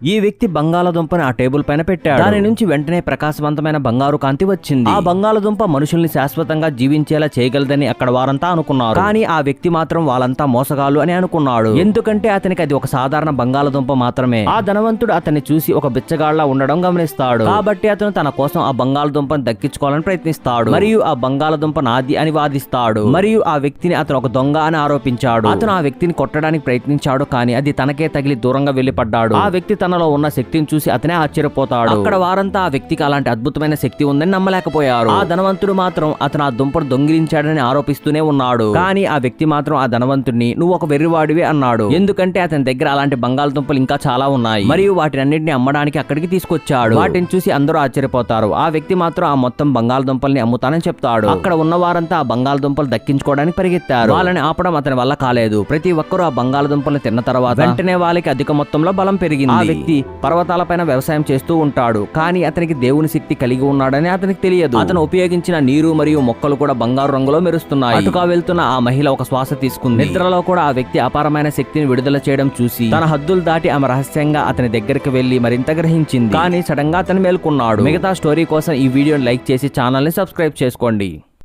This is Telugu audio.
ఈ వ్యక్తి బంగాళదుంపని ఆ టేబుల్ పైన పెట్టాడు. దాని నుంచి వెంటనే ప్రకాశవంతమైన బంగారు కాంతి వచ్చింది. ఆ బంగాళదుంప మనుషుల్ని శాశ్వతంగా జీవించేలా చేయగలదని అక్కడ వారంతా అనుకున్నారు. కానీ ఆ వ్యక్తి మాత్రం వాళ్ళంతా మోసగాళ్ళు అని అనుకున్నాడు. ఎందుకంటే అతనికి అది ఒక సాధారణ బంగాళదుంప మాత్రమే. ఆ ధనవంతుడు అతన్ని చూసి ఒక బిచ్చగాళ్లా ఉండడం గమనిస్తాడు. కాబట్టి అతను తన కోసం ఆ బంగాళదుంపను దక్కించుకోవాలని ప్రయత్నిస్తాడు. మరియు ఆ బంగాళదుంప నాది అని వాదిస్తాడు. మరియు ఆ వ్యక్తిని అతను ఒక దొంగ అని ఆరోపించాడు. అతను ఆ వ్యక్తిని కొట్టడానికి ప్రయత్నించాడు, కానీ అది తనకే తగిలి దూరంగా వెళ్లిపడ్డాడు. ఆ వ్యక్తి తనలో ఉన్న శక్తిని చూసి అతనే ఆశ్చర్యపోతాడు. అక్కడ వారంతా ఆ వ్యక్తికి అలాంటి అద్భుతమైన శక్తి ఉందని నమ్మలేకపోయారు. ఆ ధనవంతుడు మాత్రం అతను ఆ దుంపను దొంగిలించాడని ఆరోపిస్తూనే ఉన్నాడు. కానీ ఆ వ్యక్తి మాత్రం ఆ ధనవంతుడిని నువ్వు ఒక వెర్రివాడివే అన్నాడు. ఎందుకంటే అతని దగ్గర అలాంటి బంగాళదుంపలు ఇంకా చాలా ఉన్నాయి మరియు వాటినన్నింటినీ అమ్మడానికి అక్కడికి తీసుకొచ్చాడు. వాటిని చూసి అందరూ ఆశ్చర్యపోతారు. ఆ వ్యక్తి మాత్రం ఆ మొత్తం బంగాళదుంపల్ని అమ్ముతానని చెప్తాడు. అక్కడ ఉన్న వారంతా ఆ బంగాళదుంపలు దక్కించుకోవడానికి పరిగెత్తారు. వాళ్ళని ఆపడం అతని వల్ల కాలేదు. ప్రతి ఒక్కరూ ఆ బంగాళదుంపల్ని తిన్న తర్వాత వెంటనే వాళ్ళకి అధిక మొత్తంలో బలం పెరిగింది. ఆ వ్యక్తి పర్వతాలపైన వ్యవసాయం చేస్తూ ఉంటాడు, కానీ అతనికి దేవుని శక్తి కలిగి ఉన్నాడని అతనికి తెలియదు. అతను ఉపయోగించిన నీరు మరియు మొక్కలు కూడా బంగారు రంగులో మెరుస్తున్నాయి. అటుగా వెళ్తున్న ఆ మహిళ ఒక శ్వాస తీసుకుంది. నిద్రలో కూడా ఆ వ్యక్తి అపారమైన శక్తిని విడుదల చేయడం చూసి తన హద్దులు దాటి ఆమె రహస్యంగా అతని దగ్గరికి వెళ్లి మరింత గ్రహించింది. కానీ సడన్ గా అతను మేల్కొన్నాడు. మిగతా స్టోరీ కోసం ఈ వీడియోని లైక్ చేసి ఛానల్ ని సబ్స్క్రైబ్ చేసుకోండి.